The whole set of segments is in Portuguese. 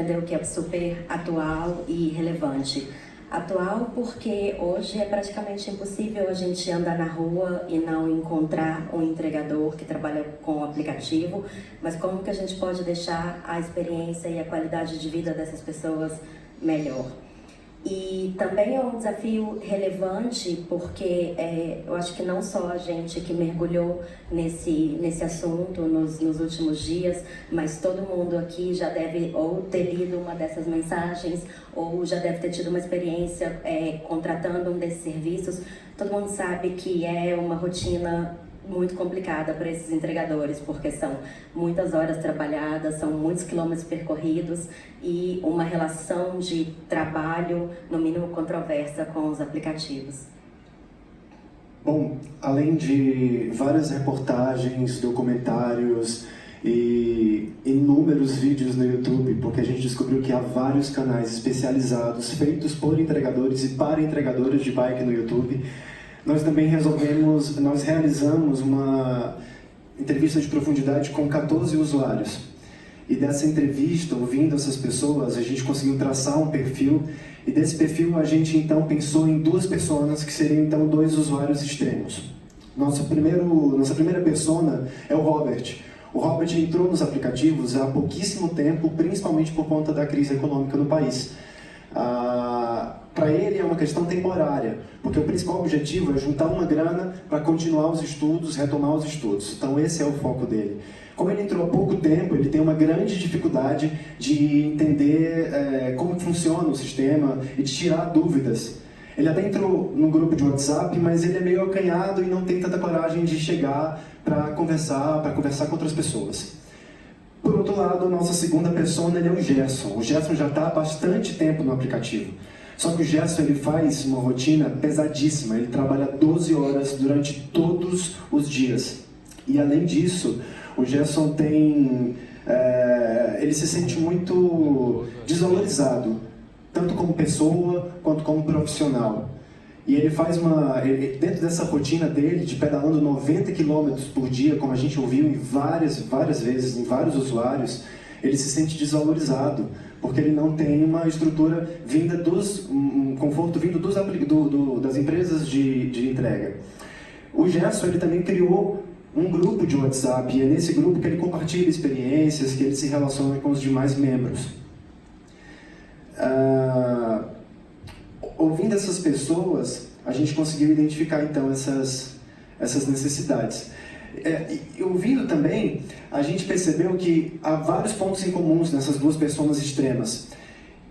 entendeu que é super atual e relevante. Atual porque hoje é praticamente impossível a gente andar na rua e não encontrar um entregador que trabalha com o aplicativo, mas como que a gente pode deixar a experiência e a qualidade de vida dessas pessoas melhor? E também é um desafio relevante porque eu acho que não só a gente que mergulhou nesse assunto nos últimos dias, mas todo mundo aqui já deve ou ter lido uma dessas mensagens ou já deve ter tido uma experiência contratando um desses serviços. Todo mundo sabe que é uma rotina muito complicada para esses entregadores, porque são muitas horas trabalhadas, são muitos quilômetros percorridos e uma relação de trabalho, no mínimo, controversa com os aplicativos. Bom, além de várias reportagens, documentários e inúmeros vídeos no YouTube, porque a gente descobriu que há vários canais especializados feitos por entregadores e para entregadores de bike no YouTube, nós também realizamos uma entrevista de profundidade com 14 usuários. E dessa entrevista, ouvindo essas pessoas, a gente conseguiu traçar um perfil, e desse perfil a gente então pensou em duas personas, que seriam então dois usuários extremos. Nossa primeira persona é o Robert. O Robert entrou nos aplicativos há pouquíssimo tempo, principalmente por conta da crise econômica no país. Para ele é uma questão temporária, porque o principal objetivo é juntar uma grana para continuar os estudos, retomar os estudos. Então esse é o foco dele. Como ele entrou há pouco tempo, ele tem uma grande dificuldade de entender como funciona o sistema e de tirar dúvidas. Ele até entrou no grupo de WhatsApp, mas ele é meio acanhado e não tem tanta coragem de chegar para conversar com outras pessoas. Por outro lado, a nossa segunda persona ele é o Gerson. O Gerson já está há bastante tempo no aplicativo. Só que o Gerson ele faz uma rotina pesadíssima, ele trabalha 12 horas durante todos os dias. E além disso, o Gerson ele se sente muito desvalorizado, tanto como pessoa quanto como profissional. E ele faz dentro dessa rotina dele, de pedalando 90 km por dia, como a gente ouviu em várias vezes, em vários usuários, ele se sente desvalorizado, porque ele não tem uma estrutura vinda um conforto vindo das empresas de entrega. O Gerson ele também criou um grupo de WhatsApp, e é nesse grupo que ele compartilha experiências, que ele se relaciona com os demais membros. Ouvindo essas pessoas, a gente conseguiu identificar então essas necessidades. E ouvindo também, a gente percebeu que há vários pontos em comuns nessas duas pessoas extremas.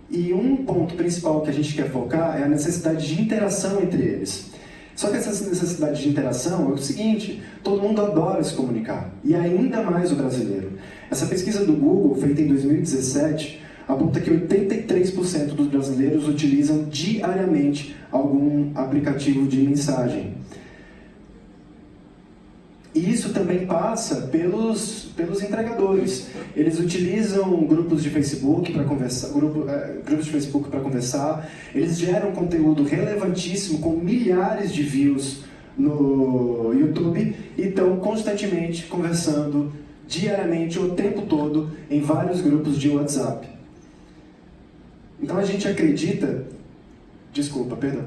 E um ponto principal que a gente quer focar é a necessidade de interação entre eles. Só que essa necessidade de interação é o seguinte: todo mundo adora se comunicar, e ainda mais o brasileiro. Essa pesquisa do Google, feita em 2017, aponta que 83% dos brasileiros utilizam diariamente algum aplicativo de mensagem. E isso também passa pelos entregadores. Eles utilizam grupos de Facebook para conversar, eles geram conteúdo relevantíssimo com milhares de views no YouTube e estão constantemente conversando diariamente, o tempo todo, em vários grupos de WhatsApp. Então a gente acredita... Desculpa, perdão.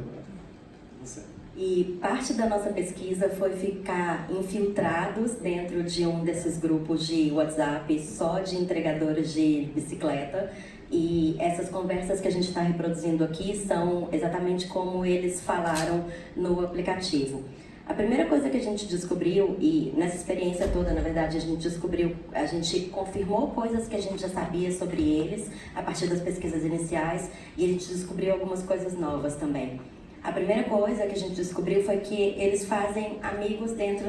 E parte da nossa pesquisa foi ficar infiltrados dentro de um desses grupos de WhatsApp só de entregadores de bicicleta. E essas conversas que a gente está reproduzindo aqui são exatamente como eles falaram no aplicativo. A primeira coisa que a gente descobriu, e nessa experiência toda, na verdade, a gente confirmou coisas que a gente já sabia sobre eles a partir das pesquisas iniciais, e a gente descobriu algumas coisas novas também. A primeira coisa que a gente descobriu foi que eles fazem amigos dentro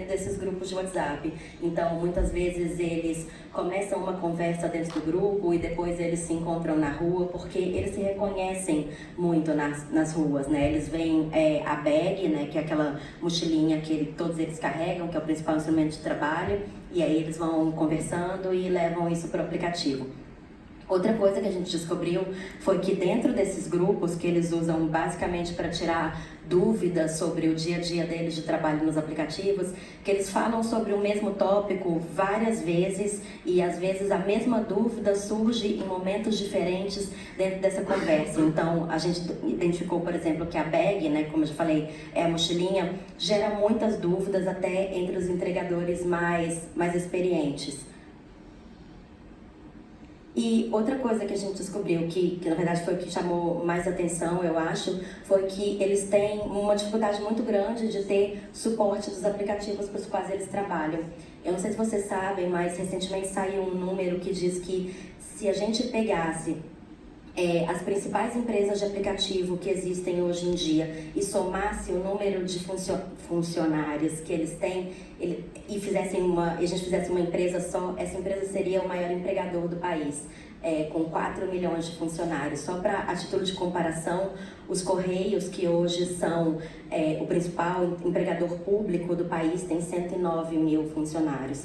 desses grupos de WhatsApp. Então, muitas vezes eles começam uma conversa dentro do grupo e depois eles se encontram na rua, porque eles se reconhecem muito nas ruas, né? Eles veem a bag, né, que é aquela mochilinha que todos eles carregam, que é o principal instrumento de trabalho, e aí eles vão conversando e levam isso para o aplicativo. Outra coisa que a gente descobriu foi que dentro desses grupos, que eles usam basicamente para tirar dúvidas sobre o dia a dia deles de trabalho nos aplicativos, que eles falam sobre o mesmo tópico várias vezes e às vezes a mesma dúvida surge em momentos diferentes dentro dessa conversa. Então, a gente identificou, por exemplo, que a bag, né, como eu já falei, é a mochilinha, gera muitas dúvidas até entre os entregadores mais experientes. E outra coisa que a gente descobriu, que na verdade foi o que chamou mais atenção, eu acho, foi que eles têm uma dificuldade muito grande de ter suporte dos aplicativos para os quais eles trabalham. Eu não sei se vocês sabem, mas recentemente saiu um número que diz que se a gente pegasse as principais empresas de aplicativo que existem hoje em dia e somasse o número de funcionários que eles têm e a gente fizesse uma empresa só, essa empresa seria o maior empregador do país, com 4 milhões de funcionários. Só a título de comparação, os Correios, que hoje são o principal empregador público do país, tem 109 mil funcionários.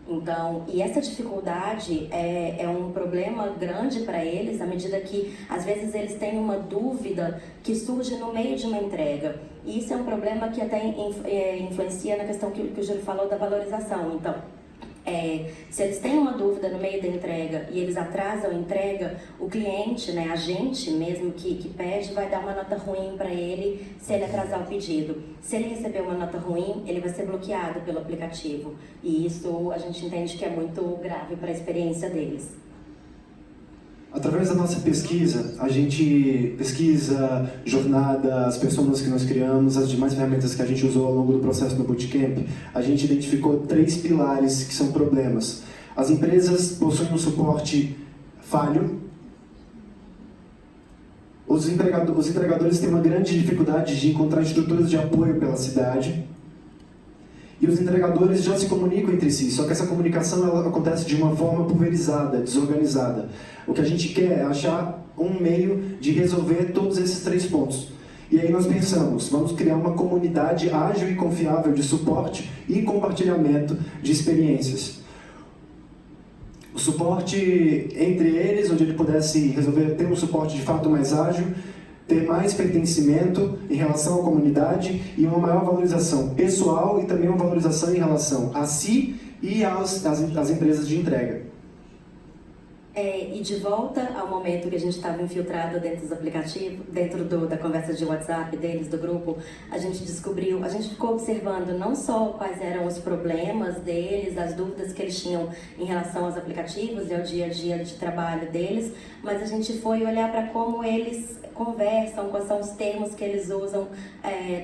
Então, e essa dificuldade é um problema grande para eles, à medida que, às vezes, eles têm uma dúvida que surge no meio de uma entrega. E isso é um problema que até influencia na questão que o Júlio falou da valorização. Então, se eles têm uma dúvida no meio da entrega e eles atrasam a entrega, o cliente, né, a gente mesmo que pede, vai dar uma nota ruim para ele se ele atrasar o pedido. Se ele receber uma nota ruim, ele vai ser bloqueado pelo aplicativo. E isso a gente entende que é muito grave para a experiência deles. Através da nossa pesquisa, a gente pesquisa, jornada, as personas que nós criamos, as demais ferramentas que a gente usou ao longo do processo do Bootcamp, a gente identificou 3 pilares que são problemas. As empresas possuem um suporte falho, os entregadores têm uma grande dificuldade de encontrar estruturas de apoio pela cidade, e os entregadores já se comunicam entre si, só que essa comunicação ela acontece de uma forma pulverizada, desorganizada. O que a gente quer é achar um meio de resolver todos esses 3 pontos. E aí nós pensamos, vamos criar uma comunidade ágil e confiável de suporte e compartilhamento de experiências. O suporte entre eles, onde ele pudesse resolver ter um suporte de fato mais ágil, ter mais pertencimento em relação à comunidade e uma maior valorização pessoal e também uma valorização em relação a si e às empresas de entrega. E de volta ao momento que a gente estava infiltrado dentro dos aplicativos, dentro da conversa de WhatsApp deles, do grupo, a gente ficou observando não só quais eram os problemas deles, as dúvidas que eles tinham em relação aos aplicativos e ao dia a dia de trabalho deles, mas a gente foi olhar para como eles conversam, quais são os termos que eles usam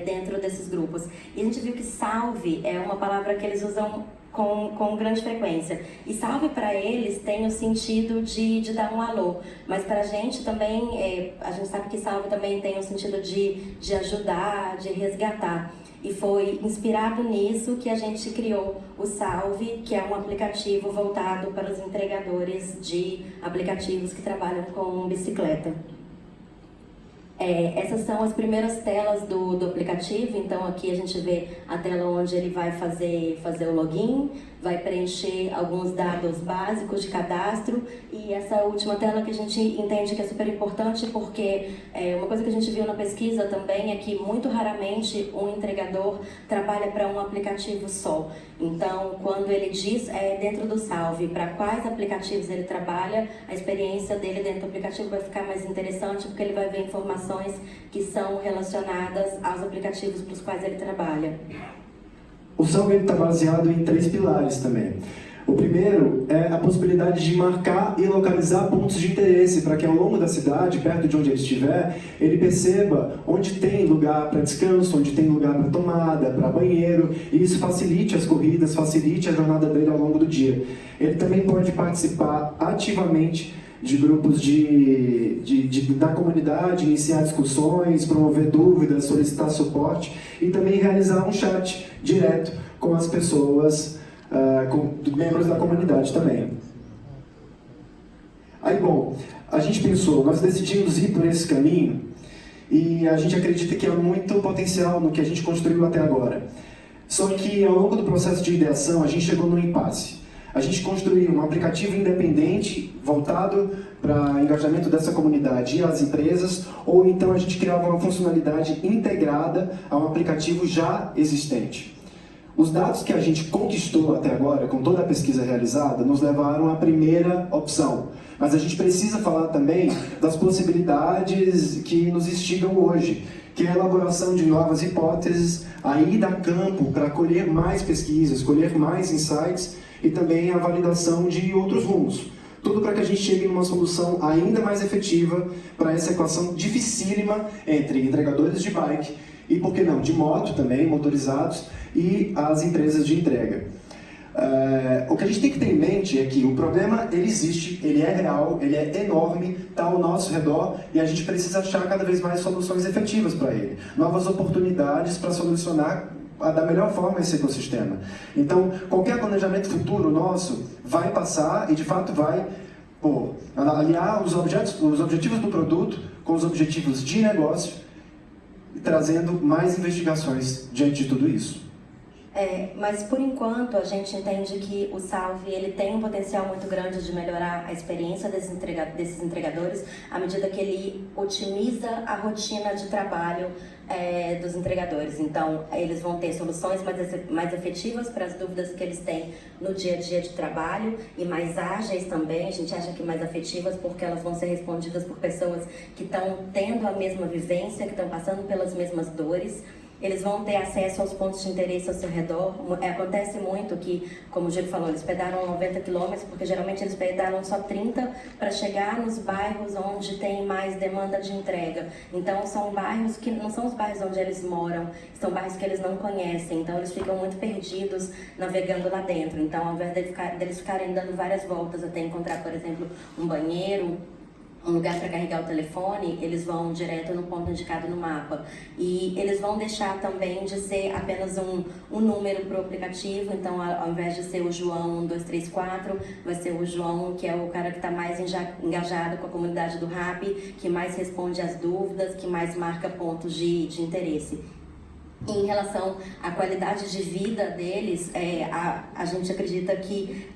dentro desses grupos. E a gente viu que salve é uma palavra que eles usam com grande frequência. E salve para eles tem o sentido de dar um alô, mas para a gente também, a gente sabe que salve também tem o sentido de ajudar, de resgatar. E foi inspirado nisso que a gente criou o Salve, que é um aplicativo voltado para os entregadores de aplicativos que trabalham com bicicleta. Essas são as primeiras telas do aplicativo. Então aqui a gente vê a tela onde ele vai fazer o login, vai preencher alguns dados básicos de cadastro, e essa última tela que a gente entende que é super importante porque uma coisa que a gente viu na pesquisa também é que muito raramente um entregador trabalha para um aplicativo só. Então quando ele diz dentro do Salve para quais aplicativos ele trabalha, a experiência dele dentro do aplicativo vai ficar mais interessante porque ele vai ver informações que são relacionadas aos aplicativos para os quais ele trabalha. O Salve está baseado em 3 pilares também. O primeiro é a possibilidade de marcar e localizar pontos de interesse para que ao longo da cidade, perto de onde ele estiver, ele perceba onde tem lugar para descanso, onde tem lugar para tomada, para banheiro, e isso facilite as corridas, facilite a jornada dele ao longo do dia. Ele também pode participar ativamente de grupos da comunidade, iniciar discussões, promover dúvidas, solicitar suporte e também realizar um chat direto com as pessoas, com membros da comunidade também. Aí, bom, a gente pensou, nós decidimos ir por esse caminho e a gente acredita que há muito potencial no que a gente construiu até agora. Só que ao longo do processo de ideação a gente chegou num impasse. a gente construir um aplicativo independente voltado para engajamento dessa comunidade e as empresas, ou então a gente criava uma funcionalidade integrada a um aplicativo já existente. Os dados que a gente conquistou até agora, com toda a pesquisa realizada, nos levaram à primeira opção. Mas a gente precisa falar também das possibilidades que nos instigam hoje, que é a elaboração de novas hipóteses, a ida a campo para colher mais pesquisas, colher mais insights e também a validação de outros rumos. Tudo para que a gente chegue numa solução ainda mais efetiva para essa equação dificílima entre entregadores de bike e, por que não, de moto também, motorizados, e as empresas de entrega. O que a gente tem que ter em mente é que o problema, ele existe, ele é real, ele é enorme, está ao nosso redor e a gente precisa achar cada vez mais soluções efetivas para ele. Novas oportunidades para solucionar da melhor forma esse ecossistema. Então, qualquer planejamento futuro nosso vai passar e de fato vai aliar os objetivos do produto com os objetivos de negócio, trazendo mais investigações diante de tudo isso. Mas por enquanto a gente entende que o Salve ele tem um potencial muito grande de melhorar a experiência desses entregadores à medida que ele otimiza a rotina de trabalho dos entregadores. Então, eles vão ter soluções mais efetivas para as dúvidas que eles têm no dia a dia de trabalho e mais ágeis também. A gente acha que mais afetivas porque elas vão ser respondidas por pessoas que estão tendo a mesma vivência, que estão passando pelas mesmas dores. Eles vão ter acesso aos pontos de interesse ao seu redor. Acontece muito que, como o Diego falou, eles pedalam 90 quilômetros, porque geralmente eles pedalam só 30 para chegar nos bairros onde tem mais demanda de entrega. Então, são bairros que não são os bairros onde eles moram, são bairros que eles não conhecem. Então, eles ficam muito perdidos navegando lá dentro. Então, ao invés deles ficarem dando várias voltas até encontrar, por exemplo, um banheiro, um lugar para carregar o telefone, eles vão direto no ponto indicado no mapa. E eles vão deixar também de ser apenas um número para o aplicativo. Então, ao invés de ser o João 1234, vai ser o João, que é o cara que está mais engajado com a comunidade do Rappi, que mais responde às dúvidas, que mais marca pontos de interesse. Em relação à qualidade de vida deles, a gente acredita que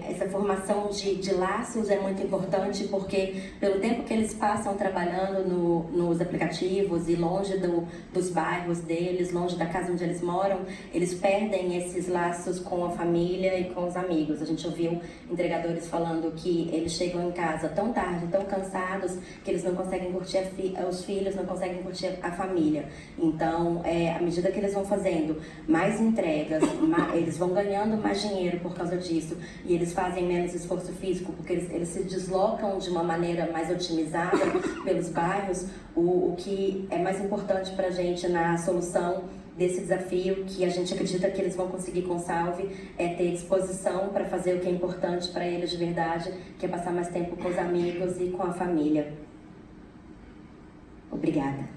essa formação de laços é muito importante, porque pelo tempo que eles passam trabalhando nos aplicativos e longe dos bairros deles, longe da casa onde eles moram, eles perdem esses laços com a família e com os amigos. A gente ouviu entregadores falando que eles chegam em casa tão tarde, tão cansados, que eles não conseguem curtir os filhos, não conseguem curtir a família. Então, à medida que eles vão fazendo mais entregas, eles vão ganhando mais dinheiro por causa disso, e eles fazem menos esforço físico, porque eles se deslocam de uma maneira mais otimizada pelos bairros. O que é mais importante para a gente na solução desse desafio, que a gente acredita que eles vão conseguir com o Salve, é ter disposição para fazer o que é importante para eles de verdade, que é passar mais tempo com os amigos e com a família. Obrigada.